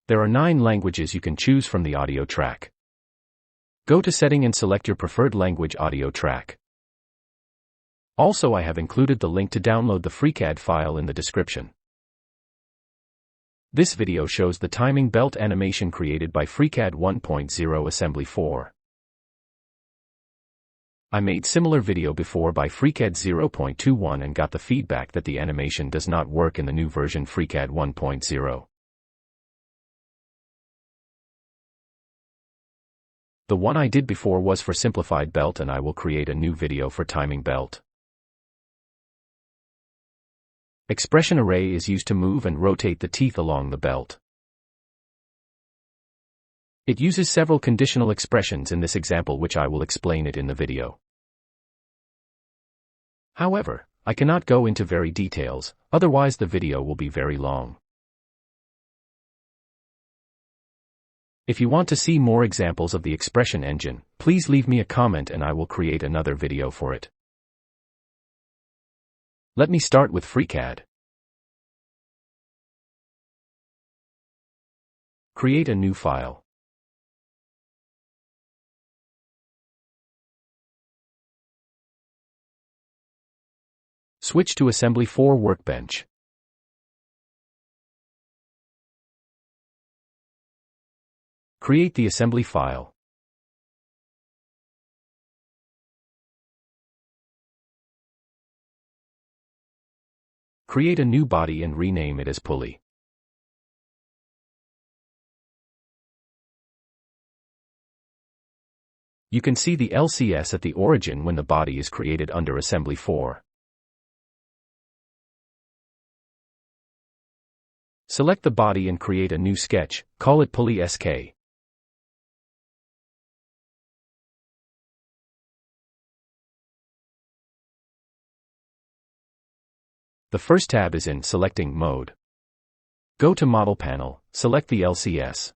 There are 9 languages you can choose from the audio track. Go to Setting and select your preferred language audio track. Also, I have included the link to download the FreeCAD file in the description. This video shows the timing belt animation created by FreeCAD 1.0 Assembly 4. I made similar video before by FreeCAD 0.21 and got the feedback that the animation does not work in the new version FreeCAD 1.0. The one I did before was for simplified belt, and I will create a new video for timing belt. Expression array is used to move and rotate the teeth along the belt. It uses several conditional expressions in this example, which I will explain it in the video. However, I cannot go into very details, otherwise the video will be very long. If you want to see more examples of the expression engine, please leave me a comment and I will create another video for it. Let me start with FreeCAD. Create a new file. Switch to Assembly 4 Workbench. Create the assembly file. Create a new body and rename it as pulley. You can see the LCS at the origin when the body is created under Assembly 4. Select the body and create a new sketch, call it Pulley SK. The first tab is in Selecting Mode. Go to Model Panel, select the LCS.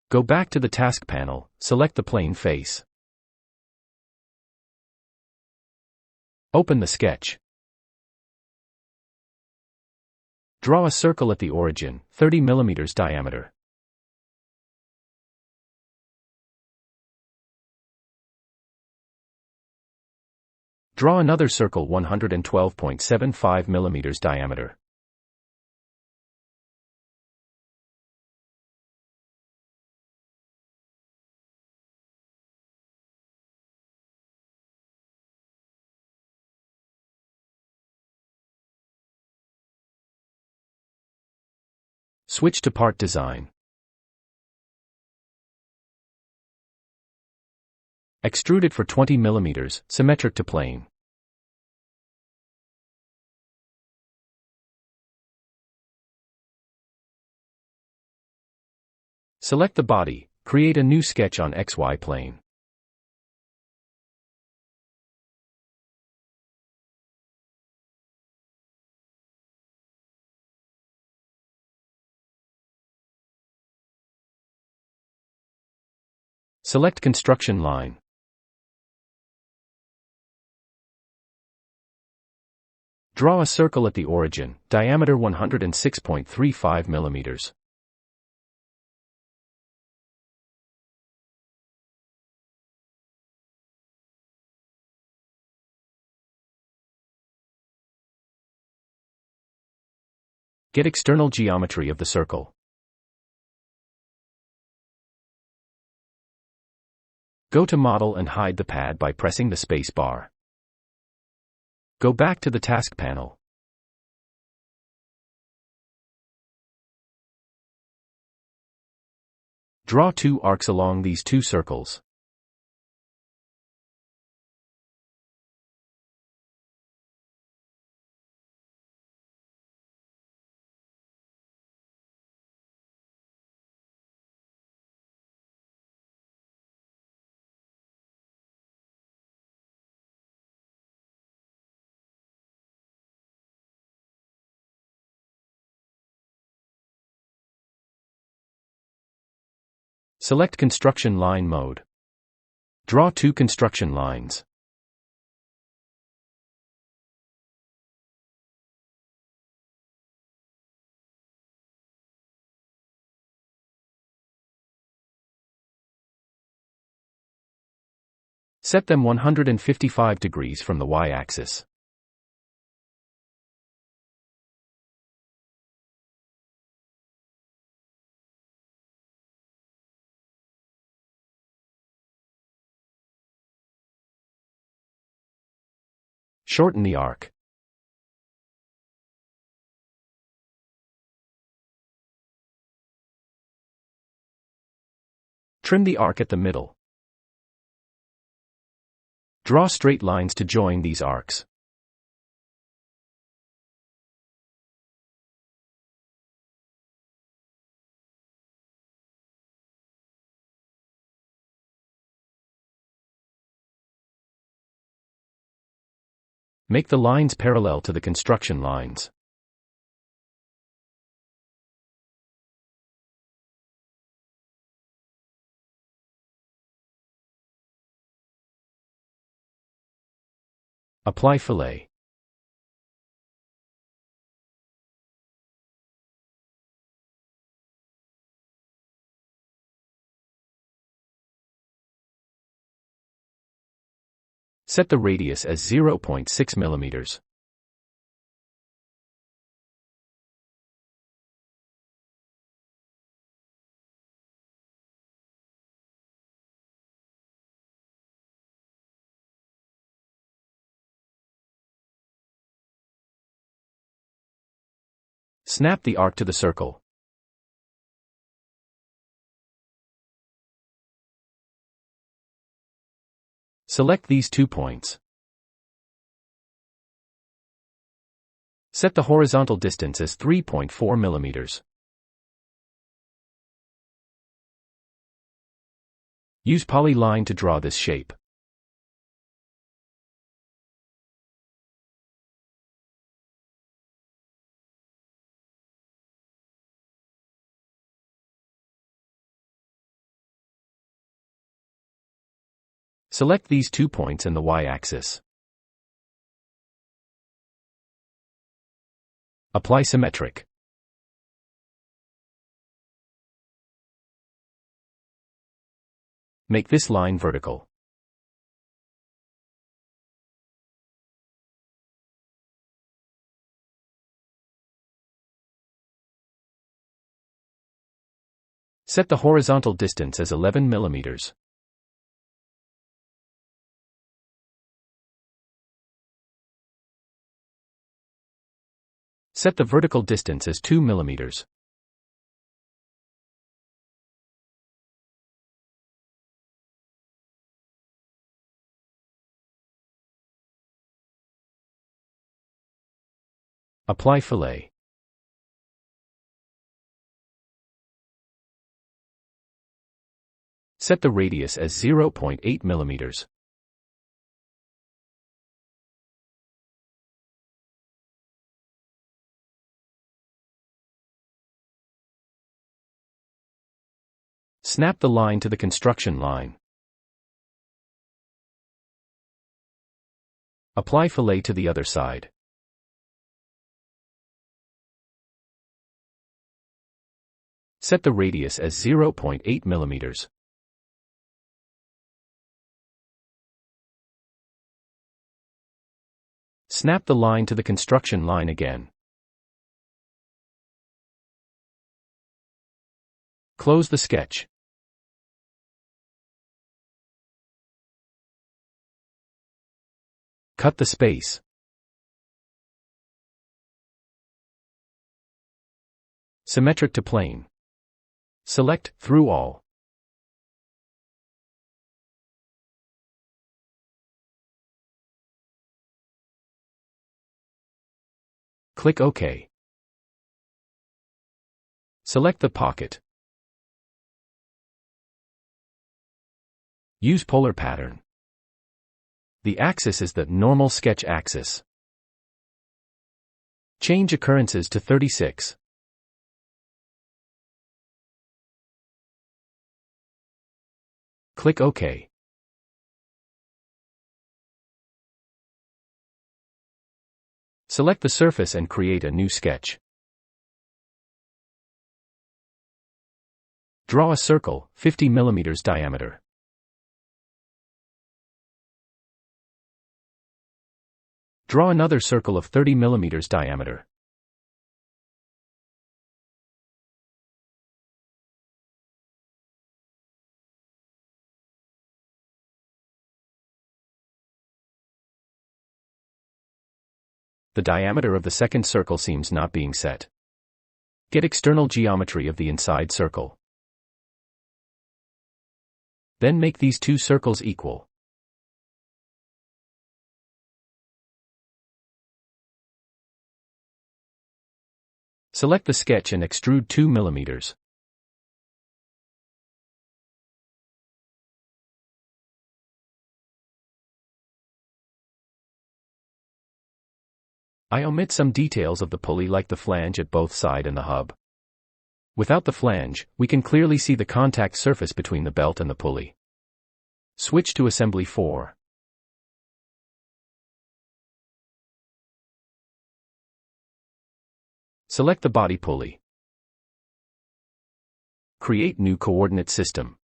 Go back to the Task Panel, select the plane face. Open the sketch. Draw a circle at the origin, 30 mm diameter. Draw another circle 112.75 mm diameter. Switch to Part Design. Extrude it for 20 mm, symmetric to plane. Select the body, create a new sketch on XY plane. Select construction line. Draw a circle at the origin, diameter 106.35 mm. Get external geometry of the circle. Go to Model and hide the pad by pressing the space bar. Go back to the Task Panel. Draw 2 arcs along these 2 circles. Select Construction Line Mode. Draw 2 construction lines. Set them 155 degrees from the y-axis. Shorten the arc. Trim the arc at the middle. Draw straight lines to join these arcs. Make the lines parallel to the construction lines. Apply fillet. Set the radius as 0.6 mm. Snap the arc to the circle. Select these 2 points. Set the horizontal distance as 3.4 mm. Use polyline to draw this shape. Select these 2 points in the y-axis. Apply symmetric. Make this line vertical. Set the horizontal distance as 11 mm. Set the vertical distance as 2 mm. Apply fillet. Set the radius as 0.8 mm. Snap the line to the construction line. Apply fillet to the other side. Set the radius as 0.8 mm. Snap the line to the construction line again. Close the sketch. Cut the space. Symmetric to plane. Select Through All. Click OK. Select the pocket. Use polar pattern. The axis is the normal sketch axis. Change occurrences to 36. Click OK. Select the surface and create a new sketch. Draw a circle, 50 mm diameter. Draw another circle of 30 mm diameter. The diameter of the second circle seems not being set. Get external geometry of the inside circle. Then make these two circles equal. Select the sketch and extrude 2 mm. I omit some details of the pulley like the flange at both sides and the hub. Without the flange, we can clearly see the contact surface between the belt and the pulley. Switch to Assembly 4. Select the body pulley. Create new coordinate system.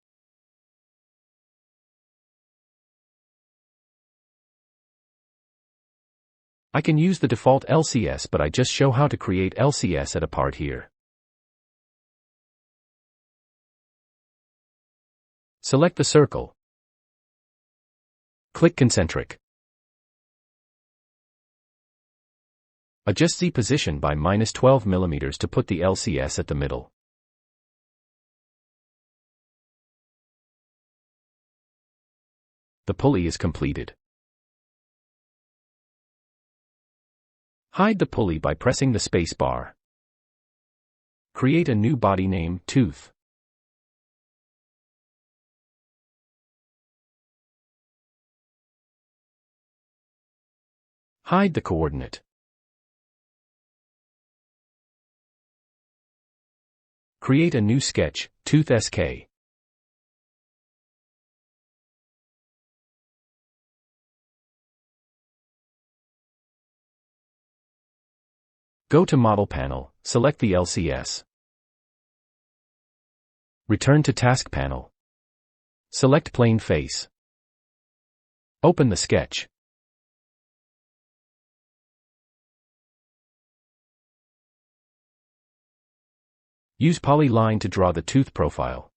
I can use the default LCS, but I just show how to create LCS at a part here. Select the circle. Click concentric. Adjust Z position by -12 mm to put the LCS at the middle. The pulley is completed. Hide the pulley by pressing the space bar. Create a new body name, tooth. Hide the coordinate. Create a new sketch, tooth SK. Go to Model Panel, select the LCS. Return to Task Panel. Select Plane Face. Open the sketch. Use polyline to draw the tooth profile.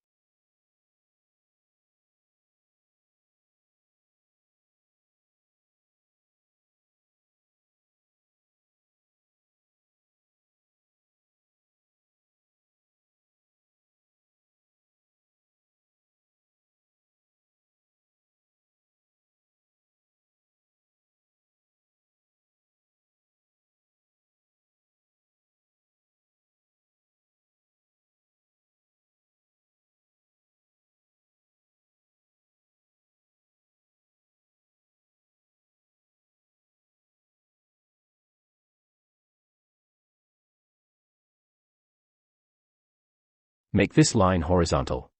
Make this line horizontal.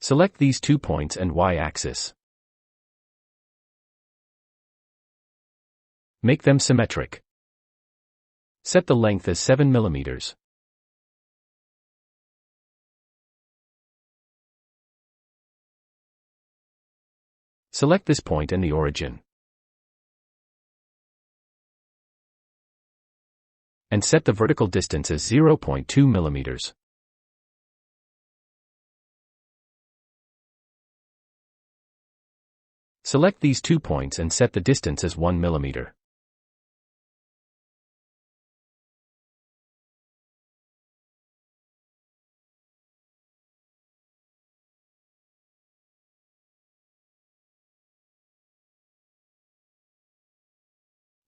Select these 2 points and Y-axis. Make them symmetric. Set the length as 7 mm. Select this point and the origin. And set the vertical distance as 0.2 mm. Select these 2 points and set the distance as 1 mm.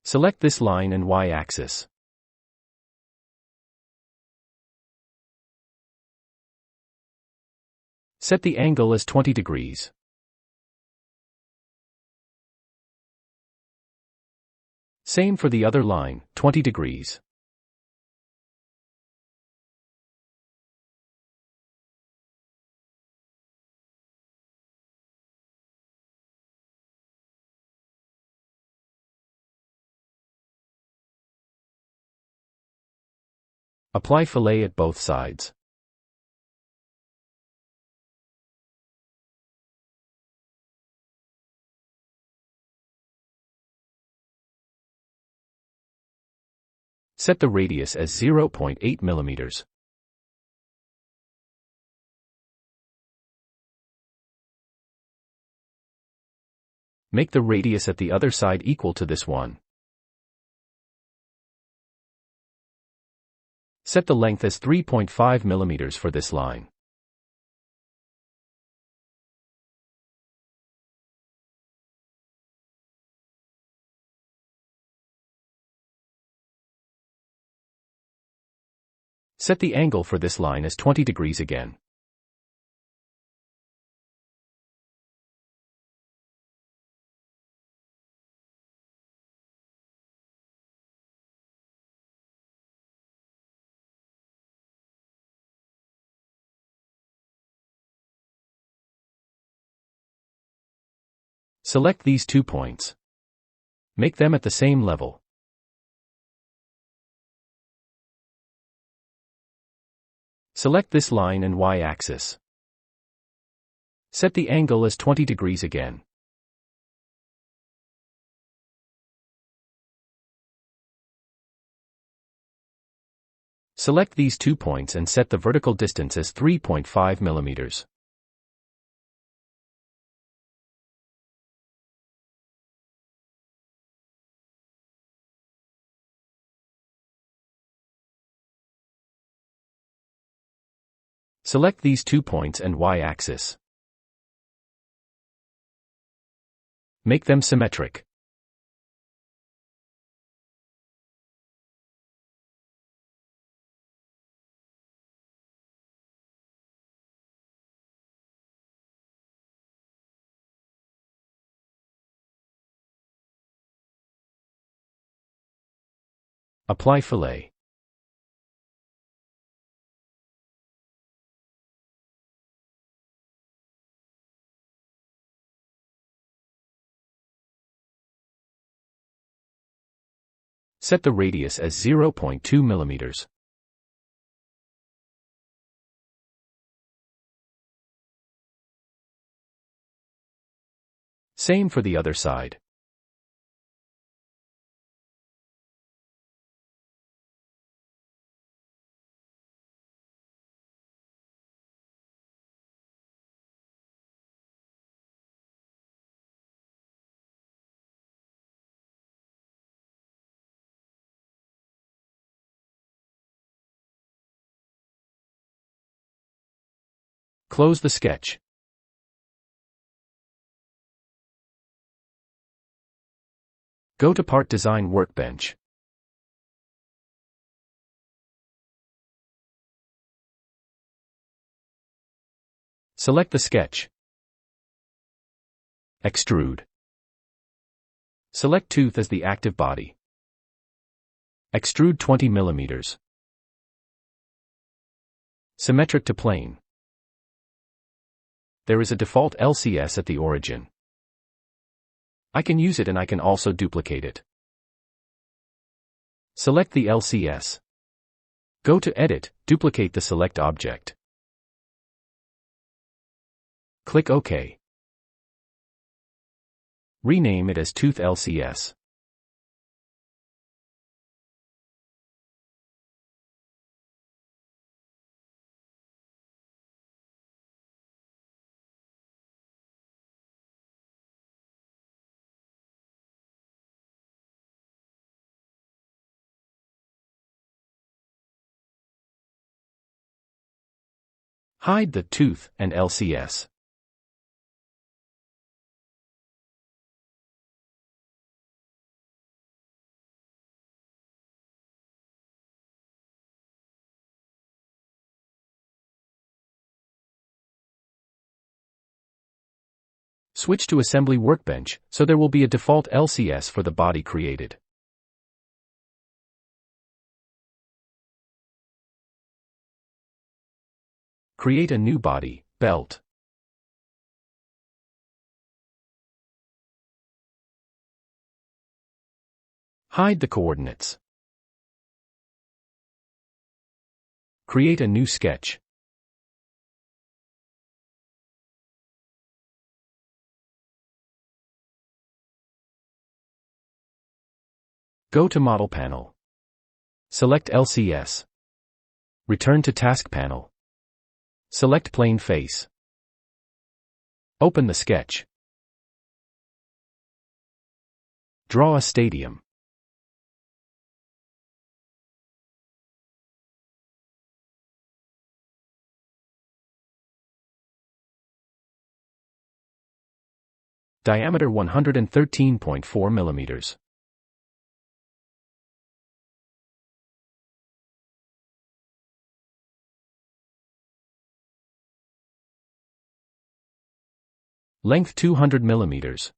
Select this line and Y-axis. Set the angle as 20 degrees. Same for the other line, 20 degrees. Apply fillet at both sides. Set the radius as 0.8 millimeters. Make the radius at the other side equal to this one. Set the length as 3.5 millimeters for this line. Set the angle for this line as 20 degrees again. Select these 2 points. Make them at the same level. Select this line and y-axis. Set the angle as 20 degrees again. Select these 2 points and set the vertical distance as 3.5 millimeters. Select these 2 points and y-axis. Make them symmetric. Apply fillet. Set the radius as 0.2 millimeters. Same for the other side. Close the sketch. Go to Part Design Workbench. Select the sketch. Extrude. Select tooth as the active body. Extrude 20 millimeters. Symmetric to plane. There is a default LCS at the origin. I can use it and I can also duplicate it. Select the LCS. Go to Edit, duplicate the select object. Click OK. Rename it as Tooth LCS. Hide the tooth and LCS. Switch to Assembly Workbench, so there will be a default LCS for the body created. Create a new body, belt. Hide the coordinates. Create a new sketch. Go to Model Panel. Select LCS. Return to Task Panel. Select Plane Face. Open the sketch. Draw a stadium. Diameter 113.4 millimeters. Length 200 millimeters.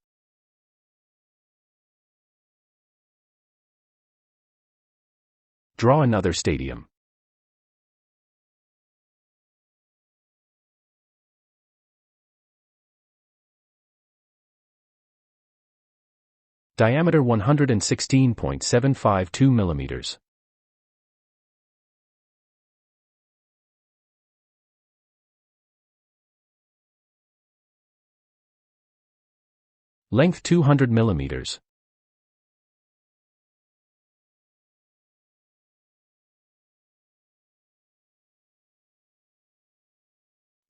Draw another stadium. Diameter 116.752 millimeters. Length 200 millimeters.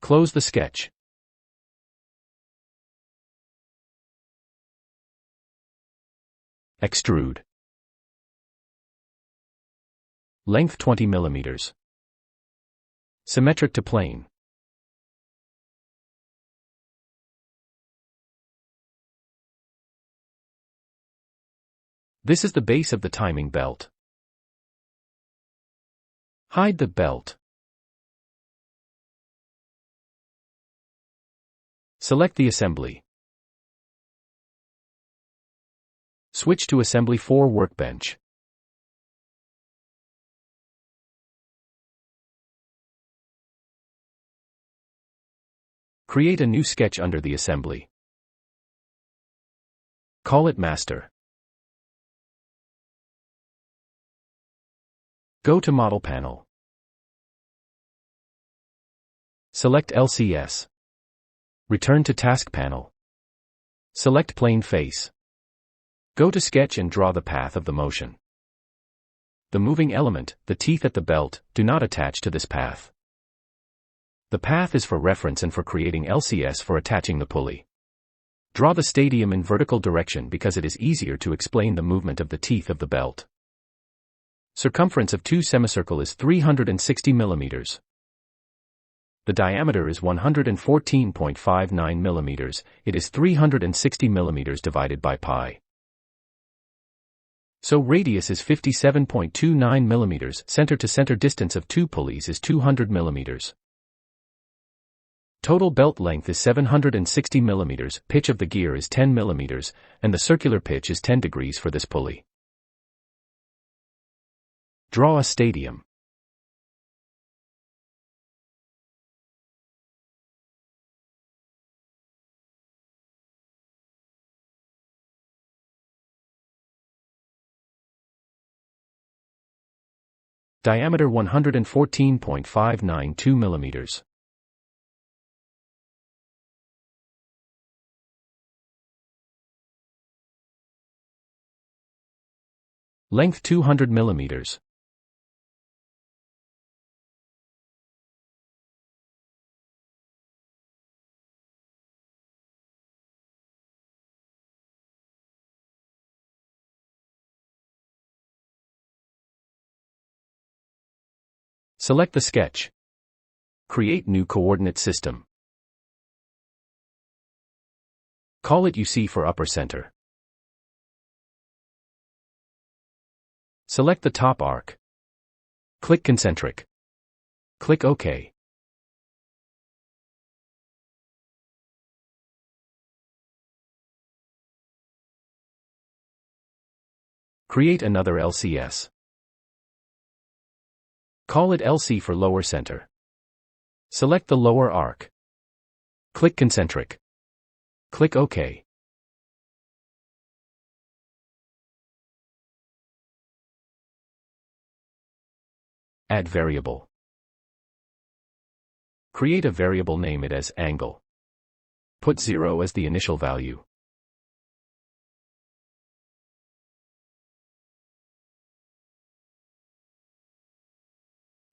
Close the sketch. Extrude. Length 20 millimeters. Symmetric to plane. This is the base of the timing belt. Hide the belt. Select the assembly. Switch to Assembly 4 Workbench. Create a new sketch under the assembly. Call it Master. Go to Model Panel. Select LCS. Return to Task Panel. Select Plane Face. Go to Sketch and draw the path of the motion. The moving element, the teeth at the belt, do not attach to this path. The path is for reference and for creating LCS for attaching the pulley. Draw the stadium in vertical direction because it is easier to explain the movement of the teeth of the belt. Circumference of two semicircle is 360 millimeters. The diameter is 114.59 millimeters, it is 360 millimeters divided by pi. So radius is 57.29 millimeters, center to center distance of two pulleys is 200 millimeters. Total belt length is 760 millimeters, pitch of the gear is 10 millimeters, and the circular pitch is 10 degrees for this pulley. Draw a stadium. Diameter 114.592 millimeters. Length 200 millimeters. Select the sketch. Create new coordinate system. Call it UC for upper center. Select the top arc. Click concentric. Click OK. Create another LCS. Call it LC for lower center. Select the lower arc. Click concentric. Click OK. Add variable. Create a variable, name it as angle. Put 0 as the initial value.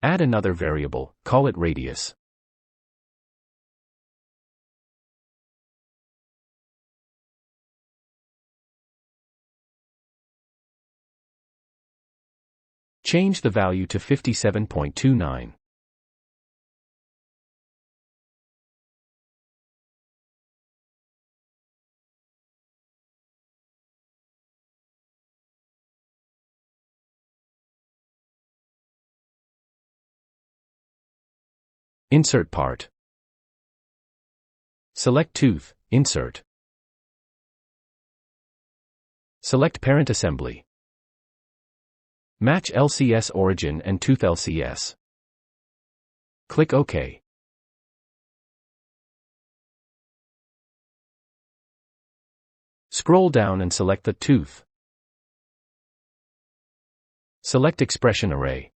Add another variable, call it radius. Change the value to 57.29. Insert part. Select tooth, insert. Select parent assembly. Match LCS origin and tooth LCS. Click OK. Scroll down and select the tooth. Select expression array.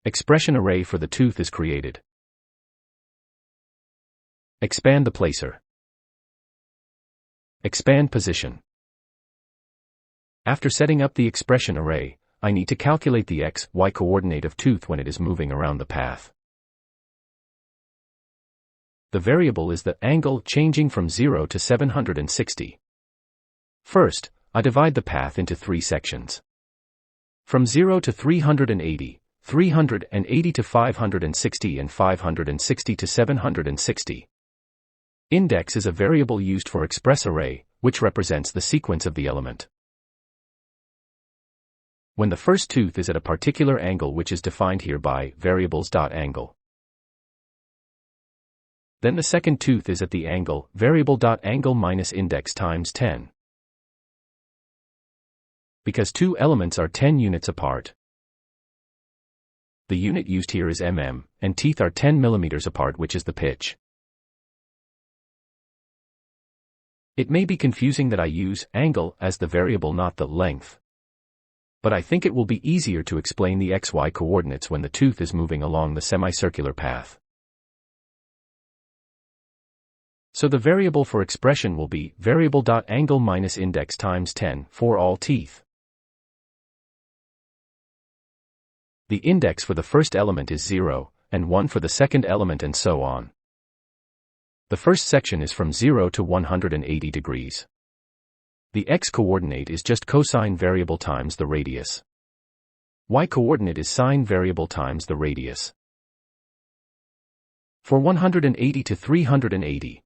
Expression array for the tooth is created. Expand the placer. Expand position. After setting up the expression array, I need to calculate the x, y coordinate of tooth when it is moving around the path. The variable is the angle changing from 0 to 760. First, I divide the path into 3 sections. From 0 to 380, 380 to 560 and 560 to 760. Index is a variable used for express array, which represents the sequence of the element. When the first tooth is at a particular angle which is defined here by variables.angle. Then the second tooth is at the angle, variable.angle minus index times 10. Because two elements are 10 units apart. The unit used here is mm, and teeth are 10 mm apart, which is the pitch. It may be confusing that I use angle as the variable, not the length. But I think it will be easier to explain the xy coordinates when the tooth is moving along the semicircular path. So the variable for expression will be variable.angle minus index times 10 for all teeth. The index for the first element is 0, and 1 for the second element, and so on. The first section is from 0 to 180 degrees. The x-coordinate is just cosine variable times the radius. Y-coordinate is sine variable times the radius. For 180 to 380,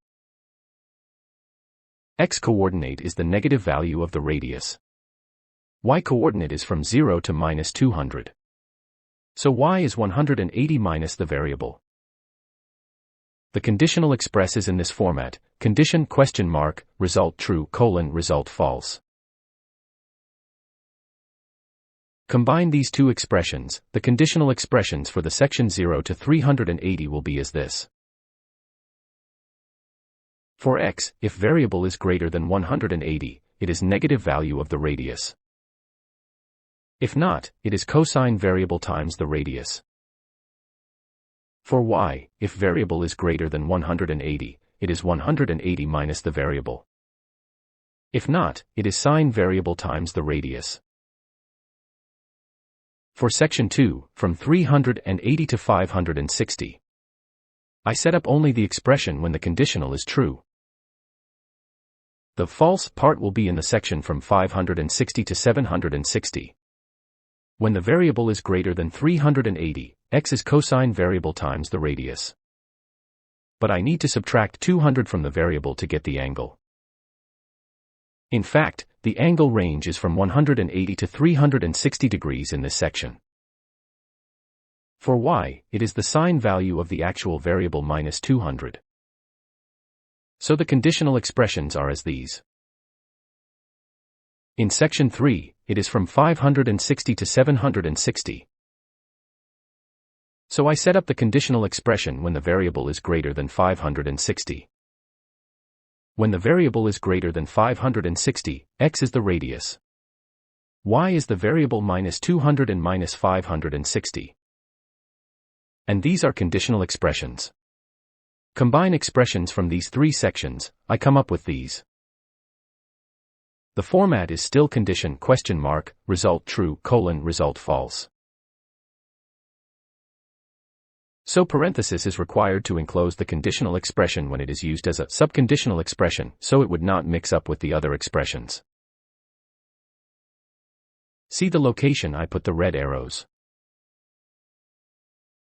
x-coordinate is the negative value of the radius. Y-coordinate is from 0 to minus 200. So y is 180 minus the variable. The conditional expresses in this format: condition ? Result true : result false. Combine these two expressions. The conditional expressions for the section 0 to 380 will be as this. For x, if variable is greater than 180, it is negative value of the radius. If not, it is cosine variable times the radius. For y, if variable is greater than 180, it is 180 minus the variable. If not, it is sine variable times the radius. For section 2, from 380 to 560, I set up only the expression when the conditional is true. The false part will be in the section from 560 to 760. When the variable is greater than 380, x is cosine variable times the radius. But I need to subtract 200 from the variable to get the angle. In fact, the angle range is from 180 to 360 degrees in this section. For y, it is the sine value of the actual variable minus 200. So the conditional expressions are as these. In section 3, it is from 560 to 760. So I set up the conditional expression when the variable is greater than 560. When the variable is greater than 560, x is the radius. Y is the variable minus 200 and minus 560. And these are conditional expressions. Combine expressions from these three sections, I come up with these. The format is still condition ? Result true : result false. So parenthesis is required to enclose the conditional expression when it is used as a subconditional expression, so it would not mix up with the other expressions. See the location I put the red arrows.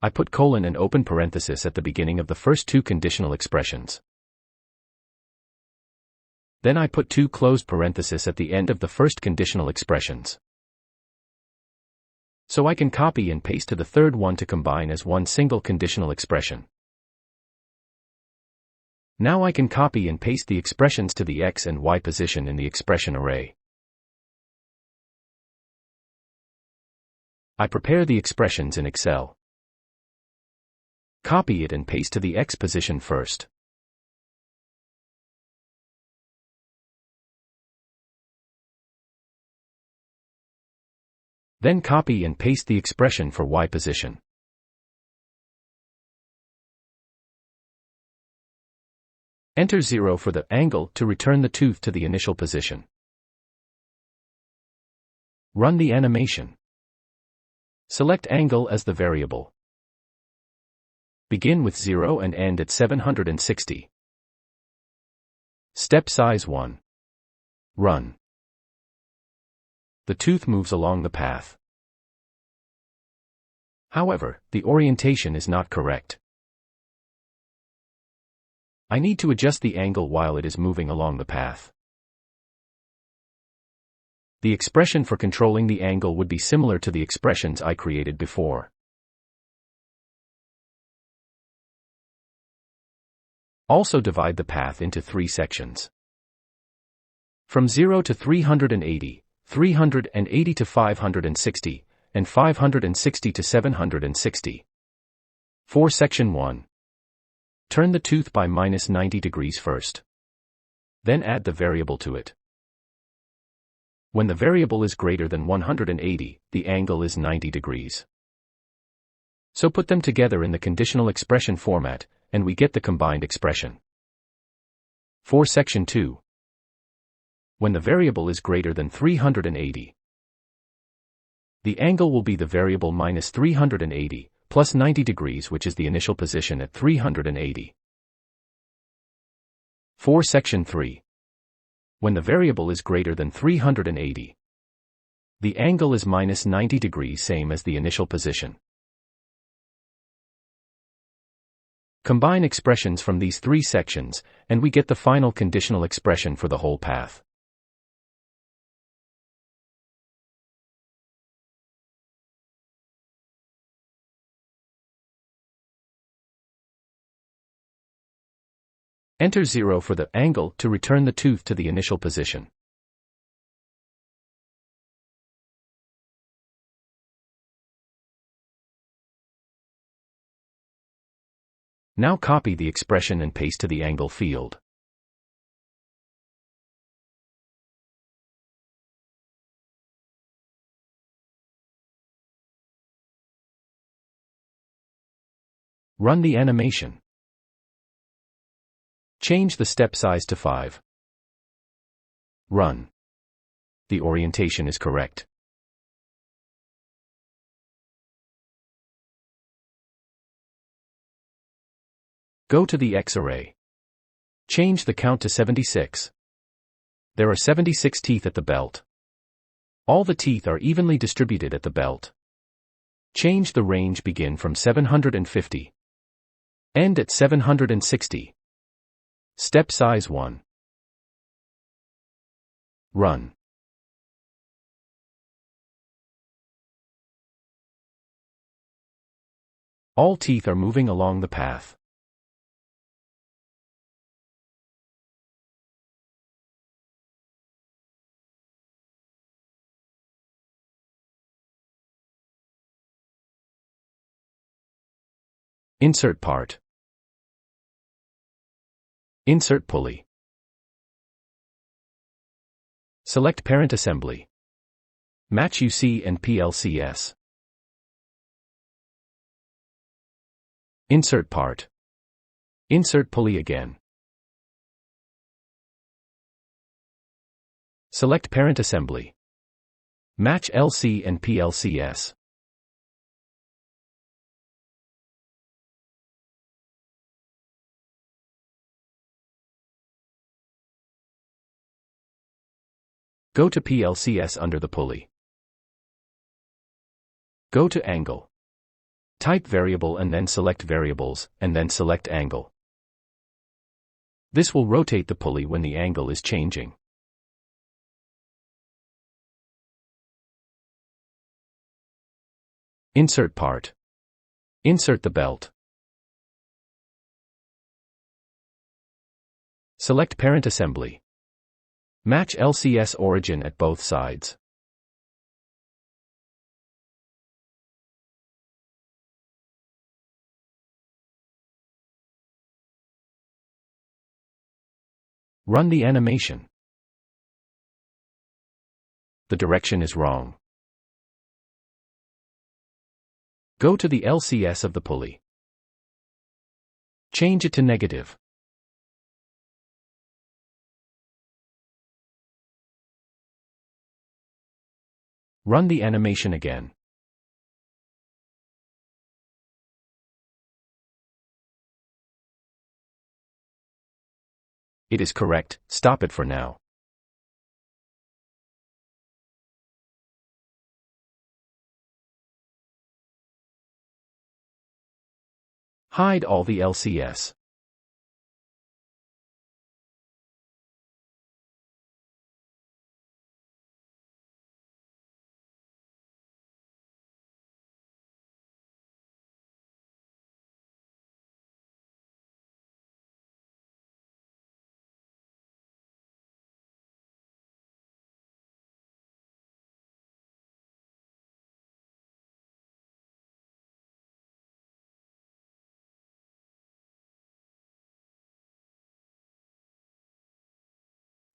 I put colon and open parenthesis at the beginning of the first two conditional expressions. Then I put two closed parentheses at the end of the first conditional expressions. So I can copy and paste to the third one to combine as one single conditional expression. Now I can copy and paste the expressions to the x and y position in the expression array. I prepare the expressions in Excel. Copy it and paste to the x position first. Then copy and paste the expression for y position. Enter 0 for the angle to return the tooth to the initial position. Run the animation. Select angle as the variable. Begin with 0 and end at 760. Step size 1. Run. The tooth moves along the path. However, the orientation is not correct. I need to adjust the angle while it is moving along the path. The expression for controlling the angle would be similar to the expressions I created before. Also divide the path into 3 sections. From 0 to 380, 380 to 560, and 560 to 760. For section 1. Turn the tooth by -90 degrees first. Then add the variable to it. When the variable is greater than 180, the angle is 90 degrees. So put them together in the conditional expression format, and we get the combined expression. For section 2. When the variable is greater than 380, the angle will be the variable minus 380, plus 90 degrees, which is the initial position at 380. For section 3. When the variable is greater than 380, the angle is minus 90 degrees, same as the initial position. Combine expressions from these 3 sections, and we get the final conditional expression for the whole path. Enter 0 for the angle to return the tooth to the initial position. Now copy the expression and paste to the angle field. Run the animation. Change the step size to 5. Run. The orientation is correct. Go to the X array. Change the count to 76. There are 76 teeth at the belt. All the teeth are evenly distributed at the belt. Change the range, begin from 750. End at 760. Step size 1. Run. All teeth are moving along the path. Insert part. Insert pulley. Select parent assembly. Match UC and PLCS. Insert part. Insert pulley again. Select Parent Assembly. Match LC and PLCS. Go to PLCS under the pulley. Go to Angle. Type variable and then select Variables, and then select Angle. This will rotate the pulley when the angle is changing. Insert part. Insert the belt. Select Parent Assembly. Match LCS origin at both sides. Run the animation. The direction is wrong. Go to the LCS of the pulley. Change it to negative. Run the animation again. It is correct, stop it for now. Hide all the LCS.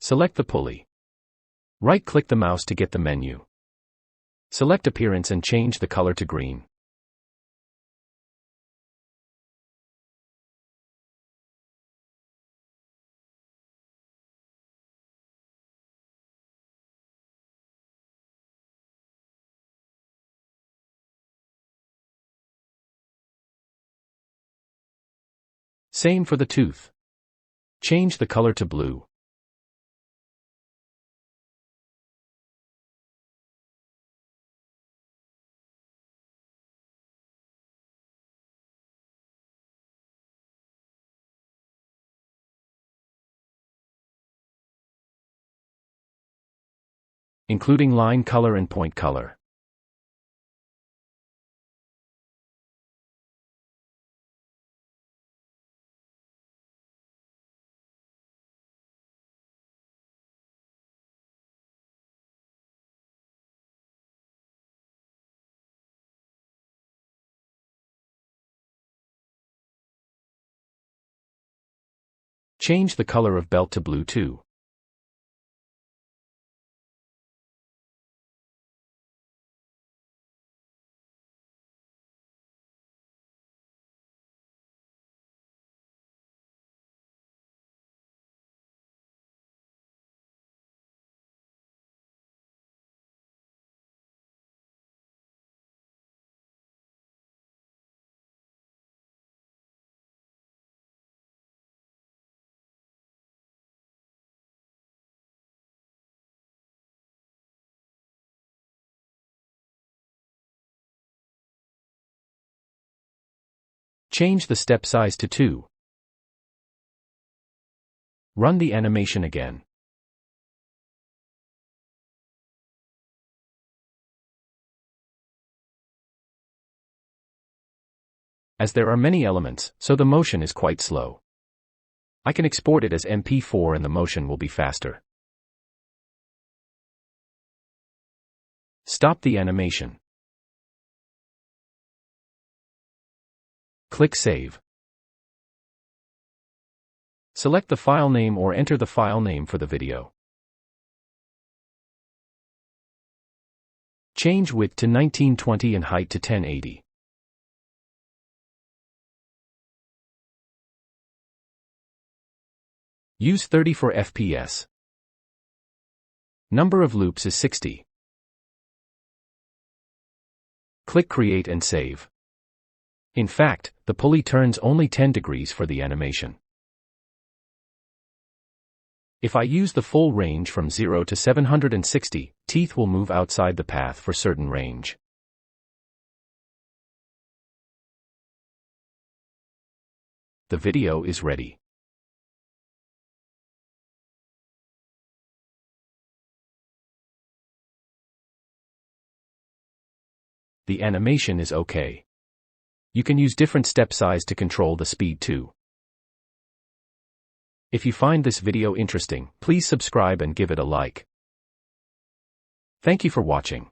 Select the pulley. Right-click the mouse to get the menu. Select Appearance and change the color to green. Same for the tooth. Change the color to blue. Including line color and point color. Change the color of belt to blue too. Change the step size to 2. Run the animation again. As there are many elements, so the motion is quite slow. I can export it as MP4 and the motion will be faster. Stop the animation. Click Save. Select the file name or enter the file name for the video. Change width to 1920 and height to 1080. Use 30 for FPS. Number of loops is 60. Click Create and Save. In fact, the pulley turns only 10 degrees for the animation. If I use the full range from 0 to 760, teeth will move outside the path for certain range. The video is ready. The animation is okay. You can use different step size to control the speed too. If you find this video interesting, please subscribe and give it a like. Thank you for watching.